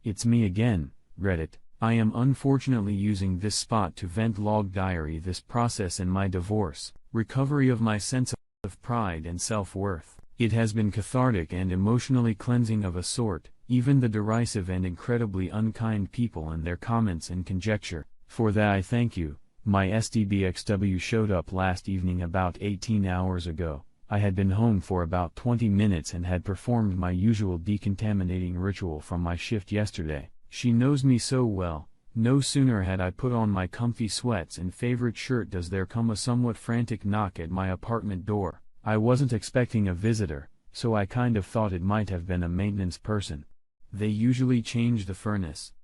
It's me again, Reddit. I am unfortunately using this spot to vent log diary this process in my divorce, recovery of my sense of pride and self-worth. It has been cathartic and emotionally cleansing of a sort, even the derisive and incredibly unkind people and their comments and conjecture. For that I thank you. My STBXW showed up last evening about 18 hours ago. I had been home for about 20 minutes and had performed my usual decontaminating ritual from my shift yesterday. She knows me so well. No sooner had I put on my comfy sweats and favorite shirt does there come a somewhat frantic knock at my apartment door. I wasn't expecting a visitor, so I kind of thought it might have been a maintenance person. They usually change the furnace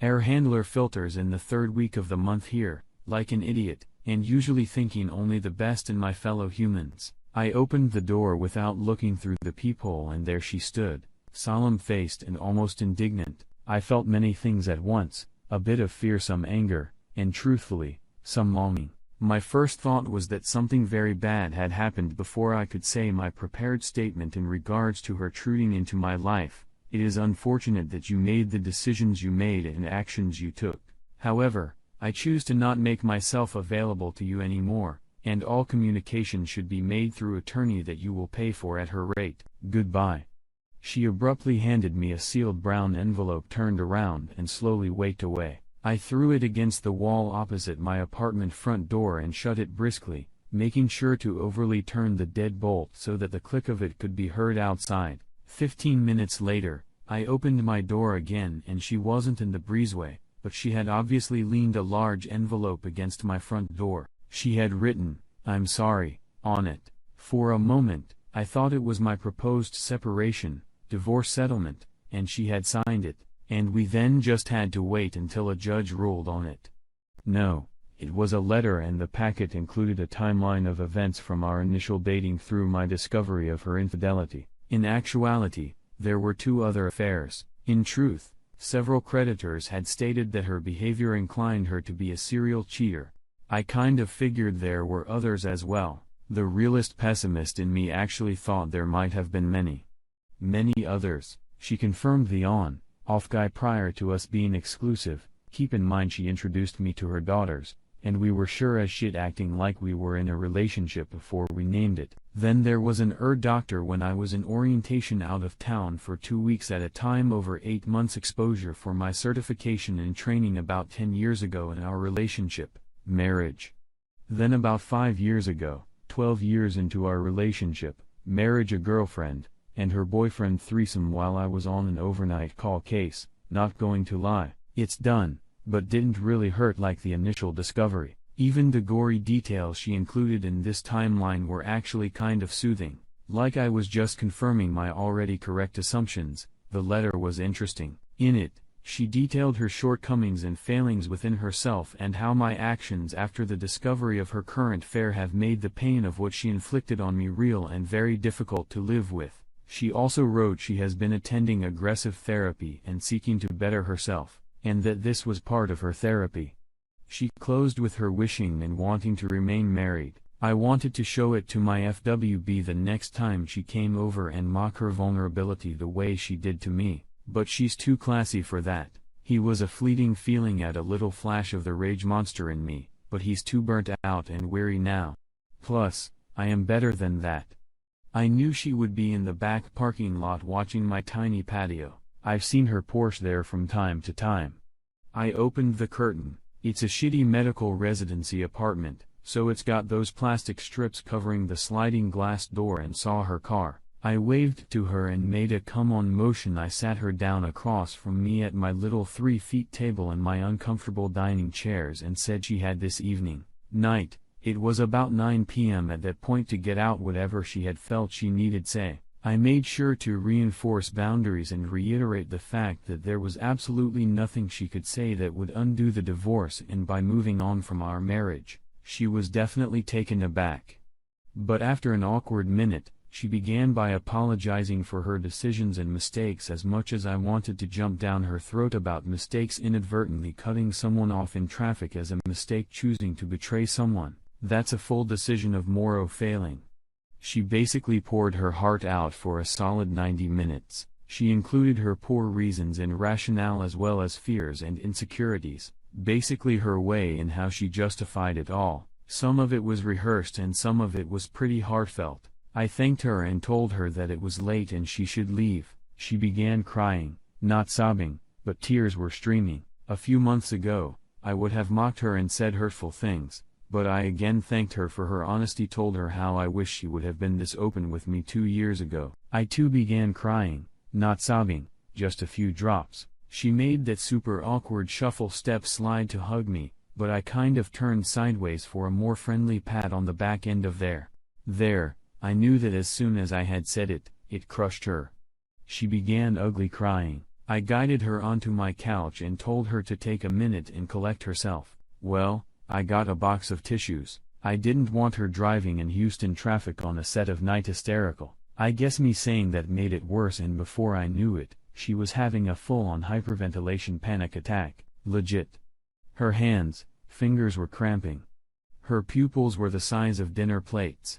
air handler filters in the third week of the month here, like an idiot, and usually thinking only the best in my fellow humans. I opened the door without looking through the peephole and there she stood, solemn-faced and almost indignant. I felt many things at once, a bit of fearsome anger, and truthfully, some longing. My first thought was that something very bad had happened before I could say my prepared statement in regards to her intruding into my life. It is unfortunate that you made the decisions you made and actions you took. However, I choose to not make myself available to you anymore, and all communication should be made through attorney that you will pay for at her rate. Goodbye. She abruptly handed me a sealed brown envelope, turned around and slowly walked away. I threw it against the wall opposite my apartment front door and shut it briskly, making sure to overly turn the deadbolt so that the click of it could be heard outside. 15 minutes later, I opened my door again and she wasn't in the breezeway, but she had obviously leaned a large envelope against my front door. She had written, "I'm sorry," on it. For a moment, I thought it was my proposed separation, divorce settlement, and she had signed it, and we then just had to wait until a judge ruled on it. No, it was a letter, and the packet included a timeline of events from our initial dating through my discovery of her infidelity. In actuality, there were 2 other affairs. In truth, several creditors had stated that her behavior inclined her to be a serial cheater. I kind of figured there were others as well. The realist pessimist in me actually thought there might have been many others. She confirmed the on-off guy prior to us being exclusive. Keep in mind she introduced me to her daughters, and we were sure as shit acting like we were in a relationship before we named it. Then there was an doctor when I was in orientation out of town for 2 weeks at a time, over 8 months exposure for my certification and training about 10 years ago in our relationship, marriage. Then about 5 years ago, 12 years into our relationship, marriage, a girlfriend and her boyfriend threesome while I was on an overnight call case. Not going to lie, it's done, but didn't really hurt like the initial discovery. Even the gory details she included in this timeline were actually kind of soothing, like I was just confirming my already correct assumptions. The letter was interesting. In it, she detailed her shortcomings and failings within herself and how my actions after the discovery of her current affair have made the pain of what she inflicted on me real and very difficult to live with. She also wrote she has been attending aggressive therapy and seeking to better herself, and that this was part of her therapy. She closed with her wishing and wanting to remain married. I wanted to show it to my FWB the next time she came over and mock her vulnerability the way she did to me, but she's too classy for that. He was a fleeting feeling at a little flash of the rage monster in me, but he's too burnt out and weary now. Plus, I am better than that. I knew she would be in the back parking lot watching my tiny patio. I've seen her Porsche there from time to time. I opened the curtain. It's a shitty medical residency apartment, so it's got those plastic strips covering the sliding glass door, and saw her car. I waved to her and made a come-on motion. I sat her down across from me at my little 3-foot table and my uncomfortable dining chairs and said she had this night. It was about 9 p.m. at that point to get out whatever she had felt she needed say. I made sure to reinforce boundaries and reiterate the fact that there was absolutely nothing she could say that would undo the divorce and by moving on from our marriage. She was definitely taken aback. But after an awkward minute, she began by apologizing for her decisions and mistakes. As much as I wanted to jump down her throat about mistakes, inadvertently cutting someone off in traffic as a mistake, choosing to betray someone, that's a full decision of moral failing. She basically poured her heart out for a solid 90 minutes. She included her poor reasons and rationale as well as fears and insecurities, basically her way in how she justified it all. Some of it was rehearsed and some of it was pretty heartfelt. I thanked her and told her that it was late and she should leave. She began crying, not sobbing, but tears were streaming. A few months ago, I would have mocked her and said hurtful things, but I again thanked her for her honesty, told her how I wish she would have been this open with me 2 years ago. I too began crying, not sobbing, just a few drops. She made that super awkward shuffle step slide to hug me, but I kind of turned sideways for a more friendly pat on the back end of there. I knew that as soon as I had said it, it crushed her. She began ugly crying. I guided her onto my couch and told her to take a minute and collect herself. Well, I got a box of tissues. I didn't want her driving in Houston traffic on a set of Night Hysterical. I guess me saying that made it worse, and before I knew it, she was having a full-on hyperventilation panic attack. Legit. Her hands, fingers were cramping. Her pupils were the size of dinner plates.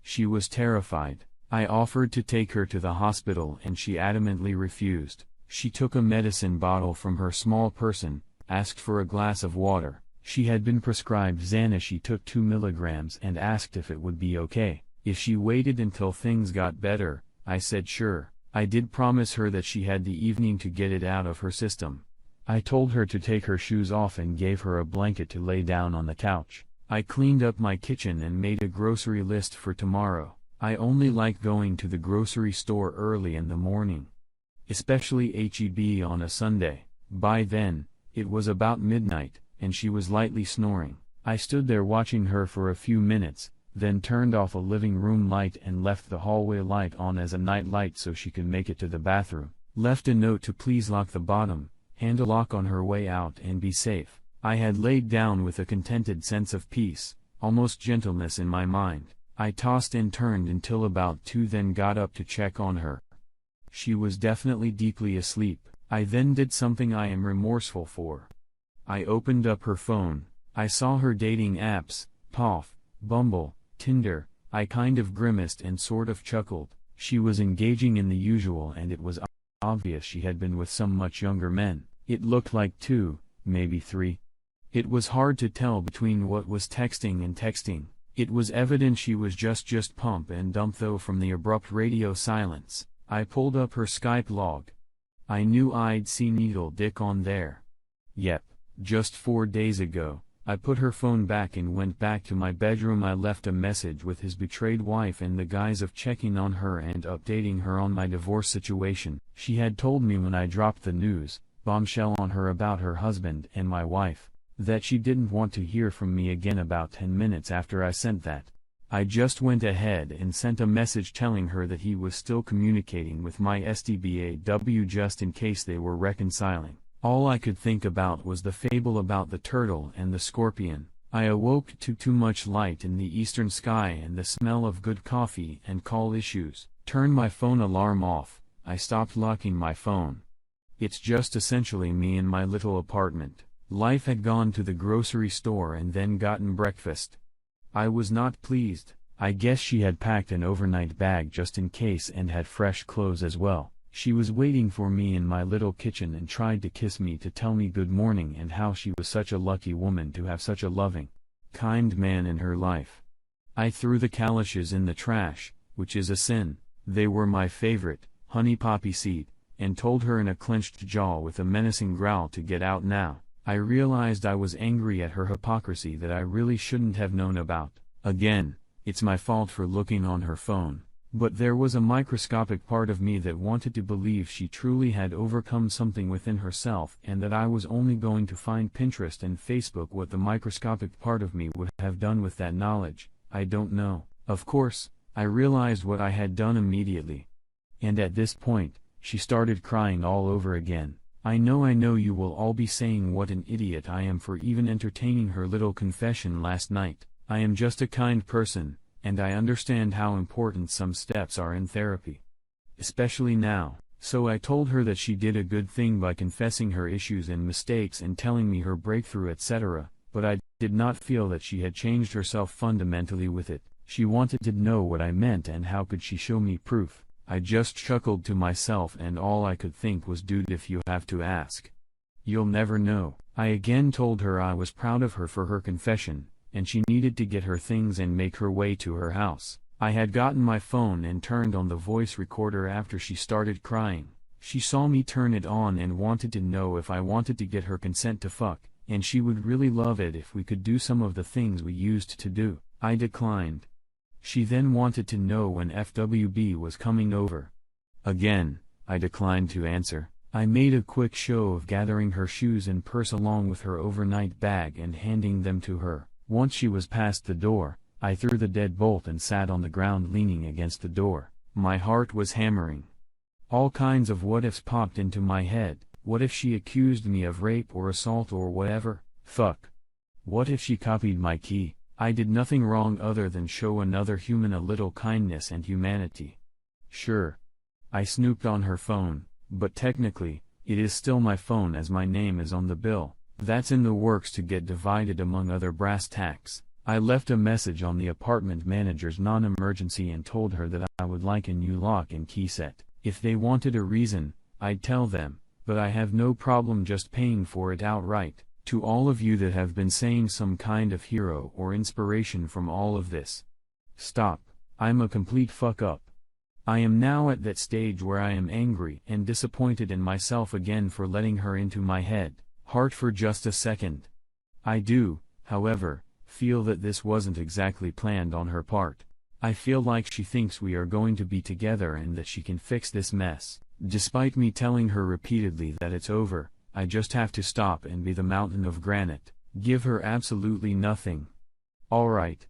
She was terrified. I offered to take her to the hospital and she adamantly refused. She took a medicine bottle from her small person, asked for a glass of water. She had been prescribed Xana. She took 2 milligrams and asked if it would be okay if she waited until things got better. I said sure. I did promise her that she had the evening to get it out of her system. I told her to take her shoes off and gave her a blanket to lay down on the couch. I cleaned up my kitchen and made a grocery list for tomorrow. I only like going to the grocery store early in the morning, especially H-E-B on a Sunday. By then, it was about midnight, and she was lightly snoring. I stood there watching her for a few minutes, then turned off a living room light and left the hallway light on as a night light so she could make it to the bathroom. Left a note to please lock the bottom handle lock on her way out and be safe. I had laid down with a contented sense of peace, almost gentleness in my mind. I tossed and turned until about 2, then got up to check on her. She was definitely deeply asleep. I then did something I am remorseful for. I opened up her phone. I saw her dating apps, Toff, Bumble, Tinder. I kind of grimaced and sort of chuckled. She was engaging in the usual, and it was obvious she had been with some much younger men. It looked like 2, maybe 3. It was hard to tell between what was texting and texting. It was evident she was just pump and dump though from the abrupt radio silence. I pulled up her Skype log. I knew I'd see needle dick on there. Yep, just 4 days ago. I put her phone back and went back to my bedroom. I left a message with his betrayed wife in the guise of checking on her and updating her on my divorce situation. She had told me when I dropped the news, bombshell on her about her husband and my wife, that she didn't want to hear from me again about 10 minutes after I sent that. I just went ahead and sent a message telling her that he was still communicating with my STBXW just in case they were reconciling. All I could think about was the fable about the turtle and the scorpion. I awoke to too much light in the eastern sky and the smell of good coffee and call issues. Turned my phone alarm off. I stopped locking my phone. It's just essentially me in my little apartment. Life had gone to the grocery store and then gotten breakfast. I was not pleased. I guess she had packed an overnight bag just in case and had fresh clothes as well. She was waiting for me in my little kitchen and tried to kiss me to tell me good morning and how she was such a lucky woman to have such a loving, kind man in her life. I threw the calashes in the trash, which is a sin. They were my favorite, honey poppy seed, and told her in a clenched jaw with a menacing growl to get out now. I realized I was angry at her hypocrisy that I really shouldn't have known about. Again, it's my fault for looking on her phone. But there was a microscopic part of me that wanted to believe she truly had overcome something within herself and that I was only going to find Pinterest and Facebook what the microscopic part of me would have done with that knowledge. I don't know. Of course, I realized what I had done immediately. And at this point, she started crying all over again. I know you will all be saying what an idiot I am for even entertaining her little confession last night. I am just a kind person, and I understand how important some steps are in therapy. Especially now. So I told her that she did a good thing by confessing her issues and mistakes and telling me her breakthrough, etc., but I did not feel that she had changed herself fundamentally with it. She wanted to know what I meant and how could she show me proof. I just chuckled to myself and all I could think was, dude, if you have to ask, you'll never know. I again told her I was proud of her for her confession, and she needed to get her things and make her way to her house. I had gotten my phone and turned on the voice recorder after she started crying. She saw me turn it on and wanted to know if I wanted to get her consent to fuck, and she would really love it if we could do some of the things we used to do. I declined. She then wanted to know when FWB was coming over. Again, I declined to answer. I made a quick show of gathering her shoes and purse along with her overnight bag and handing them to her. Once she was past the door, I threw the deadbolt and sat on the ground leaning against the door. My heart was hammering. All kinds of what-ifs popped into my head. What if she accused me of rape or assault or whatever? Fuck. What if she copied my key? I did nothing wrong other than show another human a little kindness and humanity. Sure, I snooped on her phone, but technically, it is still my phone as my name is on the bill. That's in the works to get divided among other brass tacks. I left a message on the apartment manager's non-emergency and told her that I would like a new lock and key set. If they wanted a reason, I'd tell them, but I have no problem just paying for it outright. To all of you that have been saying some kind of hero or inspiration from all of this, stop. I'm a complete fuck up. I am now at that stage where I am angry and disappointed in myself again for letting her into my head, heart for just a second. I do, however, feel that this wasn't exactly planned on her part. I feel like she thinks we are going to be together and that she can fix this mess. Despite me telling her repeatedly that it's over, I just have to stop and be the mountain of granite, give her absolutely nothing. Alright.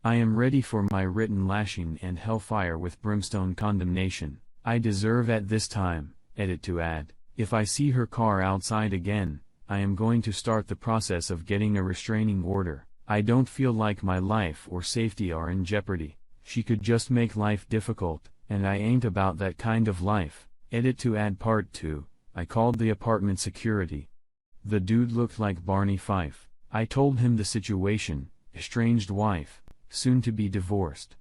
I am ready for my written lashing and hellfire with brimstone condemnation. I deserve at this time, edit to add, if I see her car outside again, I am going to start the process of getting a restraining order. I don't feel like my life or safety are in jeopardy. She could just make life difficult, and I ain't about that kind of life. Edit to add part 2. I called the apartment security. The dude looked like Barney Fife. I told him the situation, estranged wife, soon to be divorced.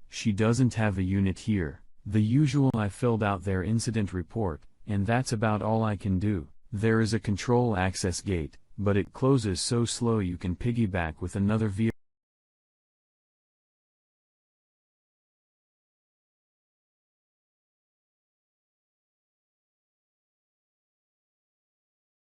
She doesn't have a unit here. The usual. I filled out their incident report, and that's about all I can do. There is a control access gate, but it closes so slow you can piggyback with another vehicle.